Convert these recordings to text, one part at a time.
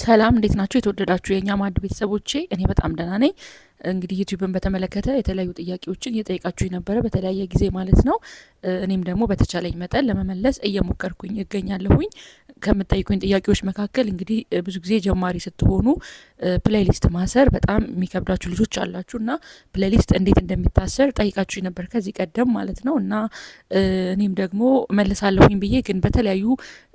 ሰላም እንዴት ናችሁ? የተወደዳችሁ የእኛ ማዕድ ቤተሰቦቼ፣ እኔ በጣም ደህና ነኝ። እንግዲህ ዩቲዩብን በተመለከተ የተለያዩ ጥያቄዎችን እየጠየቃችሁ ነበረ በተለያየ ጊዜ ማለት ነው። እኔም ደግሞ በተቻለኝ መጠን ለመመለስ እየሞከርኩኝ እገኛለሁኝ። ከምጠይቁኝ ጥያቄዎች መካከል እንግዲህ ብዙ ጊዜ ጀማሪ ስትሆኑ ፕሌሊስት ማሰር በጣም የሚከብዳችሁ ልጆች አላችሁ እና ፕሌሊስት እንዴት እንደሚታሰር ጠይቃችሁ ነበር ከዚህ ቀደም ማለት ነው። እና እኔም ደግሞ መልሳለሁኝ ብዬ ግን በተለያዩ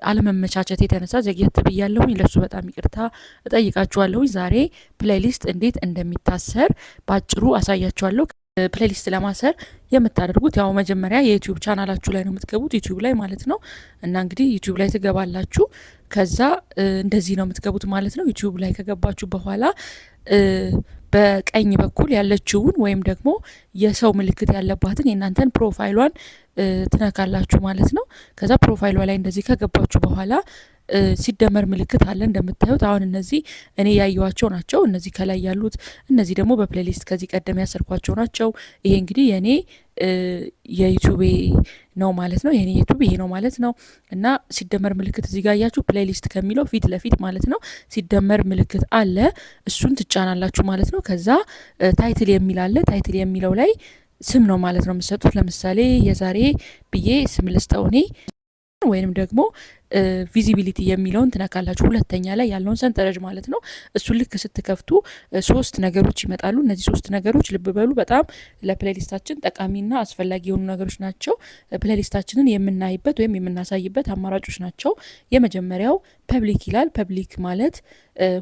አለመመቻቸት የተነሳ ዘግየት ብያለሁኝ። ለሱ በጣም ይቅርታ እጠይቃችኋለሁኝ። ዛሬ ፕሌሊስት እንዴት እንደሚታሰር ባጭሩ አሳያችኋለሁ። ፕሌሊስት ለማሰር የምታደርጉት ያው መጀመሪያ የዩቲዩብ ቻናላችሁ ላይ ነው የምትገቡት፣ ዩቲዩብ ላይ ማለት ነው። እና እንግዲህ ዩቲዩብ ላይ ትገባላችሁ። ከዛ እንደዚህ ነው የምትገቡት ማለት ነው። ዩቲዩብ ላይ ከገባችሁ በኋላ በቀኝ በኩል ያለችውን ወይም ደግሞ የሰው ምልክት ያለባትን የእናንተን ፕሮፋይሏን ትነካላችሁ ማለት ነው። ከዛ ፕሮፋይሏ ላይ እንደዚህ ከገባችሁ በኋላ ሲደመር ምልክት አለ እንደምታዩት። አሁን እነዚህ እኔ ያየዋቸው ናቸው። እነዚህ ከላይ ያሉት እነዚህ ደግሞ በፕሌሊስት ከዚህ ቀደም ያሰርኳቸው ናቸው። ይሄ እንግዲህ የኔ የዩቲዩብ ነው ማለት ነው። የኔ ዩቲዩብ ይሄ ነው ማለት ነው። እና ሲደመር ምልክት እዚህ ጋር ያያችሁ ፕሌሊስት ከሚለው ፊት ለፊት ማለት ነው ሲደመር ምልክት አለ። እሱን ትጫናላችሁ ማለት ነው። ከዛ ታይትል የሚል አለ። ታይትል የሚለው ላይ ስም ነው ማለት ነው የምትሰጡት። ለምሳሌ የዛሬ ብዬ ስም ልስጠው እኔ፣ ወይንም ደግሞ ቪዚቢሊቲ የሚለውን ትነካላችሁ። ሁለተኛ ላይ ያለውን ሰንጠረዥ ማለት ነው። እሱን ልክ ስትከፍቱ ሶስት ነገሮች ይመጣሉ። እነዚህ ሶስት ነገሮች ልብ በሉ በጣም ለፕሌሊስታችን ጠቃሚና አስፈላጊ የሆኑ ነገሮች ናቸው። ፕሌሊስታችንን የምናይበት ወይም የምናሳይበት አማራጮች ናቸው። የመጀመሪያው ፐብሊክ ይላል። ፐብሊክ ማለት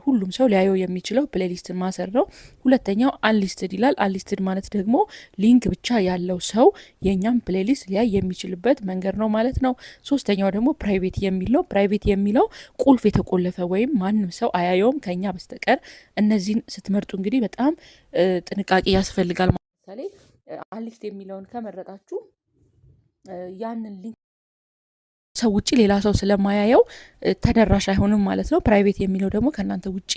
ሁሉም ሰው ሊያየው የሚችለው ፕሌሊስትን ማሰር ነው። ሁለተኛው አንሊስትድ ይላል። አንሊስትድ ማለት ደግሞ ሊንክ ብቻ ያለው ሰው የእኛም ፕሌሊስት ሊያይ የሚችልበት መንገድ ነው ማለት ነው። ሶስተኛው ደግሞ ፕራይቬት የሚል ነው። ፕራይቬት የሚለው ቁልፍ የተቆለፈ ወይም ማንም ሰው አያየውም ከኛ በስተቀር። እነዚህን ስትመርጡ እንግዲህ በጣም ጥንቃቄ ያስፈልጋል። ለምሳሌ አንሊስትድ የሚለውን ከመረጣችሁ ያንን ሊንክ ሰው ውጪ ሌላ ሰው ስለማያየው ተደራሽ አይሆንም ማለት ነው። ፕራይቬት የሚለው ደግሞ ከእናንተ ውጪ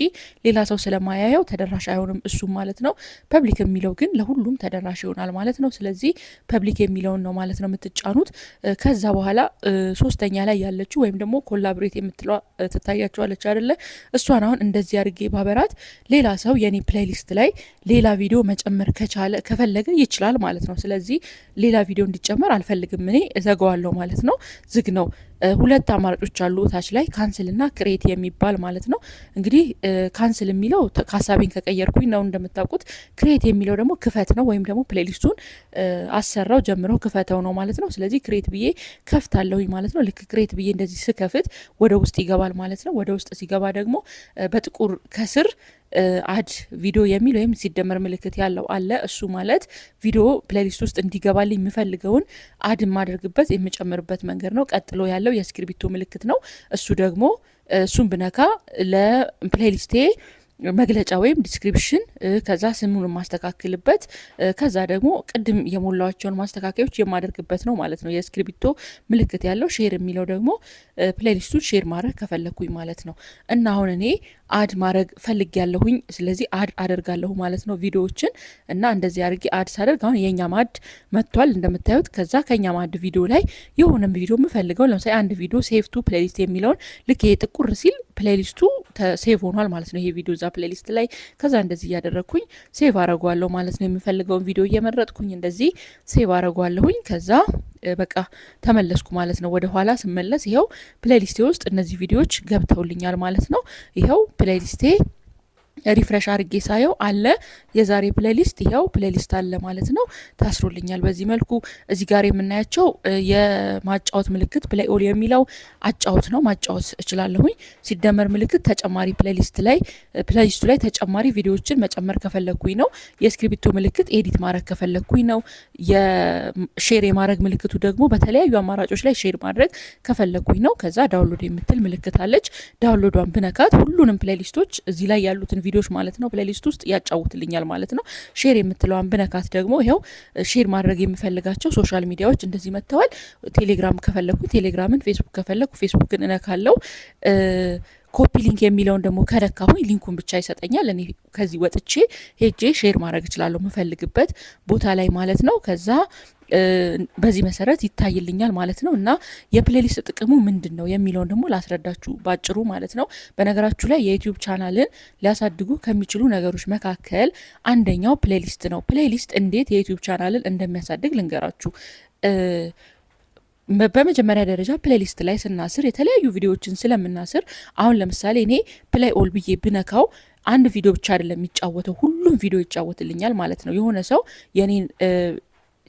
ሌላ ሰው ስለማያየው ተደራሽ አይሆንም እሱም ማለት ነው። ፐብሊክ የሚለው ግን ለሁሉም ተደራሽ ይሆናል ማለት ነው። ስለዚህ ፐብሊክ የሚለውን ነው ማለት ነው የምትጫኑት። ከዛ በኋላ ሶስተኛ ላይ ያለችው ወይም ደግሞ ኮላብሬት የምትለው ትታያቸዋለች አይደለ? እሷን አሁን እንደዚህ አድርጌ ባበራት ሌላ ሰው የኔ ፕሌሊስት ላይ ሌላ ቪዲዮ መጨመር ከፈለገ ይችላል ማለት ነው። ስለዚህ ሌላ ቪዲዮ እንዲጨመር አልፈልግም እኔ እዘጋዋለሁ ማለት ነው። ዝግ ነው። ሁለት አማራጮች አሉ ታች ላይ ካንስል እና ክሬት የሚባል ማለት ነው። እንግዲህ ካንስል የሚለው ሀሳቤን ከቀየርኩኝ ነው እንደምታውቁት። ክሬት የሚለው ደግሞ ክፈት ነው ወይም ደግሞ ፕሌሊስቱን አሰራው ጀምረው ክፈተው ነው ማለት ነው። ስለዚህ ክሬት ብዬ ከፍታለሁኝ ማለት ነው። ልክ ክሬት ብዬ እንደዚህ ስከፍት ወደ ውስጥ ይገባል ማለት ነው። ወደ ውስጥ ሲገባ ደግሞ በጥቁር ከስር አድ ቪዲዮ የሚል ወይም ሲደመር ምልክት ያለው አለ። እሱ ማለት ቪዲዮ ፕሌሊስት ውስጥ እንዲገባልኝ የምፈልገውን አድ የማደርግበት የምጨምርበት መንገድ ነው። ቀጥሎ ያለው የእስክሪብቶ ምልክት ነው። እሱ ደግሞ እሱን ብነካ ለፕሌሊስቴ መግለጫ ወይም ዲስክሪፕሽን፣ ከዛ ስሙን የማስተካክልበት፣ ከዛ ደግሞ ቅድም የሞላዋቸውን ማስተካከዮች የማደርግበት ነው ማለት ነው። የእስክሪብቶ ምልክት ያለው ሼር የሚለው ደግሞ ፕሌሊስቱን ሼር ማድረግ ከፈለግኩኝ ማለት ነው። እና አሁን እኔ አድ ማድረግ ፈልግ ያለሁኝ ስለዚህ አድ አደርጋለሁ ማለት ነው ቪዲዮዎችን። እና እንደዚህ አድርጌ አድ ሳደርግ አሁን የኛ ማድ መጥቷል እንደምታዩት። ከዛ ከኛ ማድ ቪዲዮ ላይ የሆነ ቪዲዮ የምፈልገው ለምሳሌ አንድ ቪዲዮ ሴቭ ቱ ፕሌሊስት የሚለውን ልክ ይሄ ጥቁር ሲል ፕሌሊስቱ ሴቭ ሆኗል ማለት ነው። ይሄ ቪዲዮ እዛ ፕሌሊስት ላይ ከዛ እንደዚህ እያደረግኩኝ ሴቭ አረጓለሁ ማለት ነው። የምፈልገውን ቪዲዮ እየመረጥኩኝ እንደዚህ ሴቭ አረጓለሁኝ። ከዛ በቃ ተመለስኩ ማለት ነው። ወደ ኋላ ስመለስ ይኸው ፕሌሊስቴ ውስጥ እነዚህ ቪዲዮዎች ገብተውልኛል ማለት ነው። ይኸው ፕሌሊስቴ ሪፍሬሽ አድርጌ ሳየው አለ የዛሬ ፕሌሊስት፣ ይኸው ፕሌሊስት አለ ማለት ነው። ታስሮልኛል በዚህ መልኩ። እዚህ ጋር የምናያቸው የማጫወት ምልክት ፕሌይ ኦል የሚለው አጫወት ነው፣ ማጫወት እችላለሁኝ። ሲደመር ምልክት ተጨማሪ ፕሌሊስቱ ላይ ተጨማሪ ቪዲዮዎችን መጨመር ከፈለግኩኝ ነው። የእስክሪብቶ ምልክት ኤዲት ማድረግ ከፈለግኩኝ ነው። የሼር የማድረግ ምልክቱ ደግሞ በተለያዩ አማራጮች ላይ ሼር ማድረግ ከፈለግኩኝ ነው። ከዛ ዳውንሎድ የምትል ምልክት አለች። ዳውንሎዷን ብነካት ሁሉንም ፕሌሊስቶች እዚህ ላይ ያሉትን ቪዲዮዎች ማለት ነው ፕሌሊስት ውስጥ ያጫውትልኛል ማለት ነው። ሼር የምትለዋን ብነካት ደግሞ ይኸው ሼር ማድረግ የምፈልጋቸው ሶሻል ሚዲያዎች እንደዚህ መጥተዋል። ቴሌግራም ከፈለኩ ቴሌግራምን፣ ፌስቡክ ከፈለኩ ፌስቡክን እነካለው። ኮፒ ሊንክ የሚለውን ደግሞ ከነካሁኝ ሊንኩን ብቻ ይሰጠኛል። እኔ ከዚህ ወጥቼ ሄጄ ሼር ማድረግ እችላለሁ የምፈልግበት ቦታ ላይ ማለት ነው። ከዛ በዚህ መሰረት ይታይልኛል ማለት ነው። እና የፕሌሊስት ጥቅሙ ምንድን ነው የሚለውን ደግሞ ላስረዳችሁ ባጭሩ ማለት ነው። በነገራችሁ ላይ የዩቲዩብ ቻናልን ሊያሳድጉ ከሚችሉ ነገሮች መካከል አንደኛው ፕሌሊስት ነው። ፕሌሊስት እንዴት የዩቲዩብ ቻናልን እንደሚያሳድግ ልንገራችሁ። በመጀመሪያ ደረጃ ፕሌሊስት ላይ ስናስር የተለያዩ ቪዲዮዎችን ስለምናስር አሁን ለምሳሌ እኔ ፕሌይ ኦል ብዬ ብነካው አንድ ቪዲዮ ብቻ አይደለም የሚጫወተው፣ ሁሉም ቪዲዮ ይጫወትልኛል ማለት ነው። የሆነ ሰው የኔን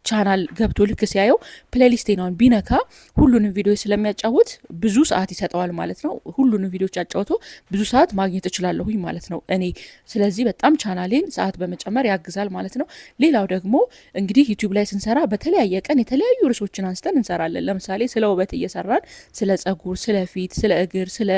ቻናል ገብቶ ልክ ሲያየው ፕሌሊስት ነውን ቢነካ ሁሉንም ቪዲዮ ስለሚያጫውት ብዙ ሰዓት ይሰጠዋል ማለት ነው። ሁሉንም ቪዲዮች አጫውቶ ብዙ ሰዓት ማግኘት እችላለሁኝ ማለት ነው እኔ። ስለዚህ በጣም ቻናሌን ሰዓት በመጨመር ያግዛል ማለት ነው። ሌላው ደግሞ እንግዲህ ዩቲዩብ ላይ ስንሰራ በተለያየ ቀን የተለያዩ ርዕሶችን አንስተን እንሰራለን። ለምሳሌ ስለ ውበት እየሰራን ስለ ጸጉር፣ ስለ ፊት፣ ስለ እግር፣ ስለ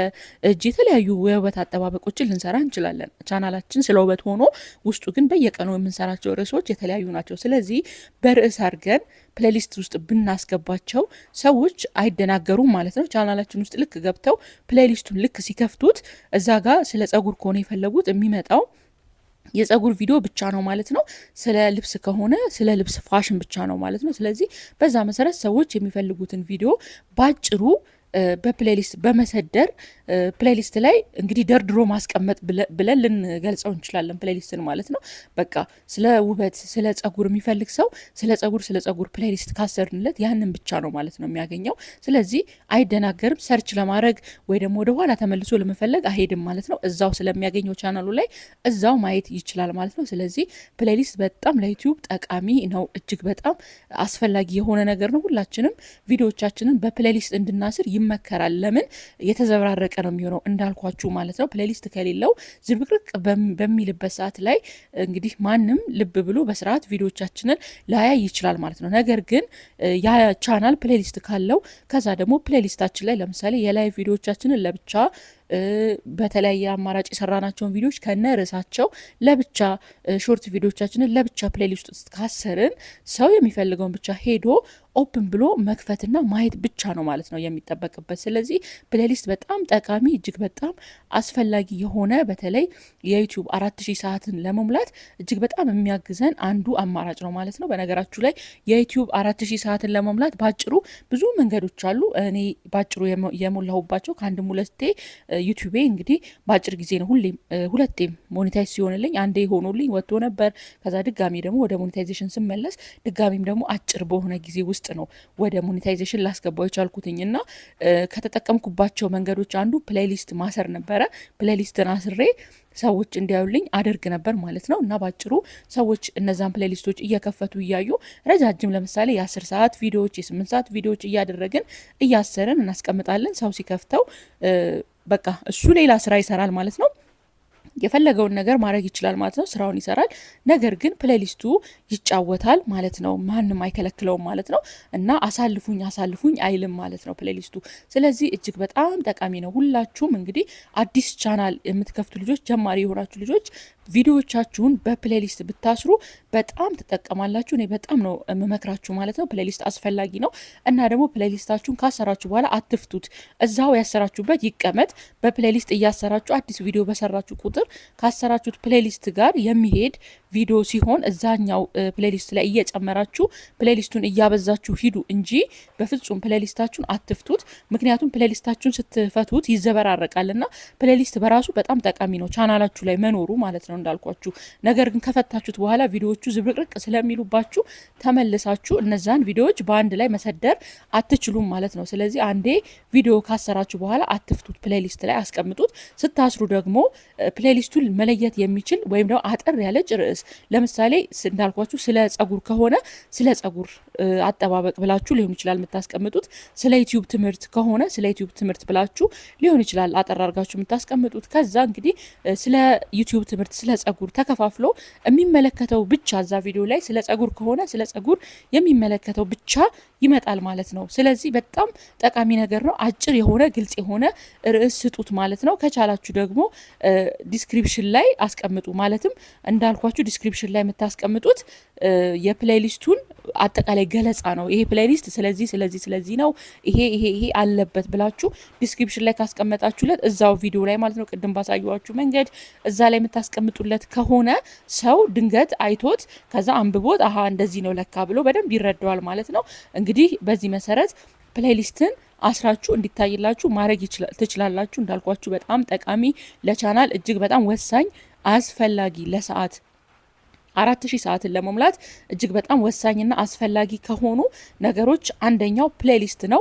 እጅ የተለያዩ የውበት አጠባበቆችን ልንሰራ እንችላለን። ቻናላችን ስለ ውበት ሆኖ ውስጡ ግን በየቀኑ የምንሰራቸው ርዕሶች የተለያዩ ናቸው። ስለዚህ በርዕስ አድርገን ፕሌሊስት ውስጥ ብናስገባቸው ሰዎች አይደናገሩም ማለት ነው። ቻናላችን ውስጥ ልክ ገብተው ፕሌሊስቱን ልክ ሲከፍቱት እዛ ጋር ስለ ጸጉር ከሆነ የፈለጉት የሚመጣው የጸጉር ቪዲዮ ብቻ ነው ማለት ነው። ስለ ልብስ ከሆነ ስለ ልብስ ፋሽን ብቻ ነው ማለት ነው። ስለዚህ በዛ መሰረት ሰዎች የሚፈልጉትን ቪዲዮ ባጭሩ በፕሌሊስት በመሰደር ፕሌሊስት ላይ እንግዲህ ደርድሮ ማስቀመጥ ብለን ልንገልጸው እንችላለን ፕሌሊስትን ማለት ነው። በቃ ስለ ውበት ስለ ጸጉር የሚፈልግ ሰው ስለ ጸጉር ፕሌሊስት ካሰርንለት ያንን ብቻ ነው ማለት ነው የሚያገኘው። ስለዚህ አይደናገርም። ሰርች ለማድረግ ወይ ደግሞ ወደ ኋላ ተመልሶ ለመፈለግ አይሄድም ማለት ነው። እዛው ስለሚያገኘው ቻናሉ ላይ እዛው ማየት ይችላል ማለት ነው። ስለዚህ ፕሌሊስት በጣም ለዩቲዩብ ጠቃሚ ነው። እጅግ በጣም አስፈላጊ የሆነ ነገር ነው። ሁላችንም ቪዲዮዎቻችንን በፕሌሊስት እንድናስር ይመከራል። ለምን የተዘበራረቀ ነው የሚሆነው እንዳልኳችሁ ማለት ነው። ፕሌሊስት ከሌለው ዝብርቅርቅ በሚልበት ሰዓት ላይ እንግዲህ ማንም ልብ ብሎ በስርዓት ቪዲዮቻችንን ላያይ ይችላል ማለት ነው። ነገር ግን ያ ቻናል ፕሌሊስት ካለው ከዛ ደግሞ ፕሌሊስታችን ላይ ለምሳሌ የላይቭ ቪዲዮቻችንን ለብቻ በተለያየ አማራጭ የሰራናቸውን ቪዲዮዎች ከነ ርዕሳቸው ለብቻ ሾርት ቪዲዮቻችንን ለብቻ ፕሌሊስት ውስጥ ካሰርን ሰው የሚፈልገውን ብቻ ሄዶ ኦፕን ብሎ መክፈትና ማየት ብቻ ነው ማለት ነው የሚጠበቅበት። ስለዚህ ፕሌሊስት በጣም ጠቃሚ እጅግ በጣም አስፈላጊ የሆነ በተለይ የዩቲዩብ 4000 ሰዓትን ለመሙላት እጅግ በጣም የሚያግዘን አንዱ አማራጭ ነው ማለት ነው። በነገራችሁ ላይ የዩቲዩብ 4000 ሰዓትን ለመሙላት ባጭሩ ብዙ መንገዶች አሉ። እኔ ባጭሩ የሞላሁባቸው ከአንድም ሁለቴ ዩቲዩቤ እንግዲህ በአጭር ጊዜ ነው ሁለቴም ሞኔታይዝ ሲሆንልኝ፣ አንዴ ሆኖልኝ ወጥቶ ነበር። ከዛ ድጋሚ ደግሞ ወደ ሞኔታይዜሽን ስመለስ ድጋሚም ደግሞ አጭር በሆነ ጊዜ ውስጥ ነው ወደ ሞኔታይዜሽን ላስገባው የቻልኩትኝ እና ከተጠቀምኩባቸው መንገዶች አንዱ ፕሌሊስት ማሰር ነበረ። ፕሌሊስትን አስሬ ሰዎች እንዲያዩልኝ አደርግ ነበር ማለት ነው። እና ባጭሩ ሰዎች እነዛን ፕሌሊስቶች እየከፈቱ እያዩ ረጃጅም ለምሳሌ የ10 ሰዓት ቪዲዮዎች የ8 ሰዓት ቪዲዮዎች እያደረግን እያሰርን እናስቀምጣለን። ሰው ሲከፍተው በቃ እሱ ሌላ ስራ ይሰራል ማለት ነው። የፈለገውን ነገር ማድረግ ይችላል ማለት ነው። ስራውን ይሰራል። ነገር ግን ፕሌሊስቱ ይጫወታል ማለት ነው። ማንም አይከለክለውም ማለት ነው። እና አሳልፉኝ አይልም ማለት ነው ፕሌሊስቱ። ስለዚህ እጅግ በጣም ጠቃሚ ነው። ሁላችሁም እንግዲህ አዲስ ቻናል የምትከፍቱ ልጆች፣ ጀማሪ የሆናችሁ ልጆች ቪዲዮዎቻችሁን በፕሌሊስት ብታስሩ በጣም ትጠቀማላችሁ። እኔ በጣም ነው የምመክራችሁ ማለት ነው። ፕሌሊስት አስፈላጊ ነው። እና ደግሞ ፕሌሊስታችሁን ካሰራችሁ በኋላ አትፍቱት፣ እዛው ያሰራችሁበት ይቀመጥ። በፕሌሊስት እያሰራችሁ አዲስ ቪዲዮ በሰራችሁ ቁጥር ካሰራችሁት ፕሌሊስት ጋር የሚሄድ ቪዲዮ ሲሆን እዛኛው ፕሌሊስት ላይ እየጨመራችሁ ፕሌሊስቱን እያበዛችሁ ሂዱ እንጂ በፍጹም ፕሌሊስታችሁን አትፍቱት። ምክንያቱም ፕሌሊስታችሁን ስትፈቱት ይዘበራረቃልና ፕሌሊስት በራሱ በጣም ጠቃሚ ነው ቻናላችሁ ላይ መኖሩ ማለት ነው እንዳልኳችሁ። ነገር ግን ከፈታችሁት በኋላ ቪዲዮዎቹ ዝብርቅርቅ ስለሚሉባችሁ ተመልሳችሁ እነዛን ቪዲዮዎች በአንድ ላይ መሰደር አትችሉም ማለት ነው። ስለዚህ አንዴ ቪዲዮ ካሰራችሁ በኋላ አትፍቱት፣ ፕሌሊስት ላይ አስቀምጡት። ስታስሩ ደግሞ ፕሌሊስቱን መለየት የሚችል ወይም ደግሞ አጠር ያለች ርዕስ ለምሳሌ እንዳልኳችሁ ስለ ጸጉር ከሆነ ስለ ጸጉር አጠባበቅ ብላችሁ ሊሆን ይችላል የምታስቀምጡት። ስለ ዩቲዩብ ትምህርት ከሆነ ስለ ዩቲዩብ ትምህርት ብላችሁ ሊሆን ይችላል አጠር አድርጋችሁ የምታስቀምጡት። ከዛ እንግዲህ ስለ ዩቲዩብ ትምህርት ስለ ጸጉር ተከፋፍሎ የሚመለከተው ብቻ እዛ ቪዲዮ ላይ ስለ ጸጉር ከሆነ ስለ ጸጉር የሚመለከተው ብቻ ይመጣል ማለት ነው። ስለዚህ በጣም ጠቃሚ ነገር ነው። አጭር የሆነ ግልጽ የሆነ ርዕስ ስጡት ማለት ነው። ከቻላችሁ ደግሞ ዲስክሪፕሽን ላይ አስቀምጡ። ማለትም እንዳልኳችሁ ዲስክሪፕሽን ላይ የምታስቀምጡት የፕሌሊስቱን አጠቃላይ ገለጻ ነው። ይሄ ፕሌሊስት ስለዚህ ነው ይሄ አለበት ብላችሁ ዲስክሪፕሽን ላይ ካስቀመጣችሁለት እዛው ቪዲዮ ላይ ማለት ነው ቅድም ባሳየኋችሁ መንገድ እዛ ላይ የምታስቀምጡለት ከሆነ ሰው ድንገት አይቶት ከዛ አንብቦት አሃ እንደዚህ ነው ለካ ብሎ በደንብ ይረዳዋል ማለት ነው። እንግዲህ በዚህ መሰረት ፕሌሊስትን አስራችሁ እንዲታይላችሁ ማድረግ ትችላላችሁ። እንዳልኳችሁ በጣም ጠቃሚ ለቻናል እጅግ በጣም ወሳኝ አስፈላጊ ለሰዓት 4000 ሰዓትን ለመሙላት እጅግ በጣም ወሳኝና አስፈላጊ ከሆኑ ነገሮች አንደኛው ፕሌሊስት ነው።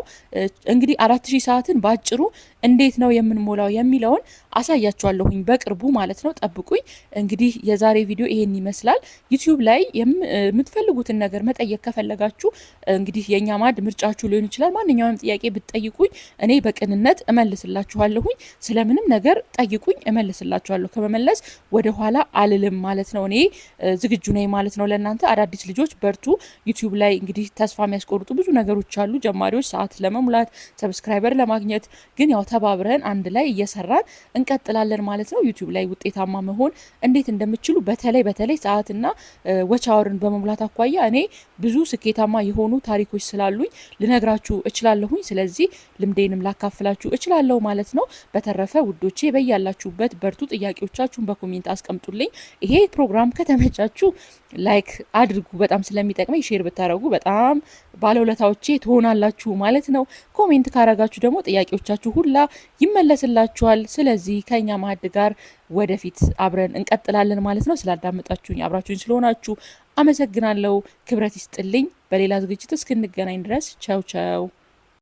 እንግዲህ 4000 ሰዓትን ባጭሩ እንዴት ነው የምንሞላው የሚለውን አሳያችኋለሁኝ በቅርቡ ማለት ነው። ጠብቁኝ። እንግዲህ የዛሬ ቪዲዮ ይሄን ይመስላል። ዩቲዩብ ላይ የምትፈልጉትን ነገር መጠየቅ ከፈለጋችሁ እንግዲህ የኛ ማድ ምርጫችሁ ሊሆን ይችላል። ማንኛውንም ጥያቄ ብትጠይቁኝ እኔ በቅንነት እመልስላችኋለሁኝ። ስለምንም ነገር ጠይቁኝ እመልስላችኋለሁ። ከመመለስ ወደ ኋላ አልልም ማለት ነው። እኔ ዝግጁ ነኝ ማለት ነው። ለእናንተ አዳዲስ ልጆች በርቱ። ዩቲዩብ ላይ እንግዲህ ተስፋ የሚያስቆርጡ ብዙ ነገሮች አሉ። ጀማሪዎች ሰዓት ለመሙላት ሰብስክራይበር ለማግኘት ግን ያው ተባብረን አንድ ላይ እየሰራን እንቀጥላለን ማለት ነው። ዩቲዩብ ላይ ውጤታማ መሆን እንዴት እንደምችሉ በተለይ ሰዓትና ወቻወርን በመሙላት አኳያ እኔ ብዙ ስኬታማ የሆኑ ታሪኮች ስላሉኝ ልነግራችሁ እችላለሁኝ። ስለዚህ ልምዴንም ላካፍላችሁ እችላለሁ ማለት ነው። በተረፈ ውዶቼ በያላችሁበት በርቱ። ጥያቄዎቻችሁን በኮሜንት አስቀምጡልኝ። ይሄ ፕሮግራም ከተመቻችሁ ላይክ አድርጉ። በጣም ስለሚጠቅመኝ ሼር ብታረጉ በጣም ባለውለታዎቼ ትሆናላችሁ ማለት ነው። ኮሜንት ካረጋችሁ ደግሞ ጥያቄዎቻችሁ ሁላ ይመለስላችኋል። ስለዚህ ከኛ ማዕድ ጋር ወደፊት አብረን እንቀጥላለን ማለት ነው። ስላዳመጣችሁኝ አብራችሁኝ ስለሆናችሁ አመሰግናለሁ። ክብረት ይስጥልኝ። በሌላ ዝግጅት እስክንገናኝ ድረስ ቻው ቻው።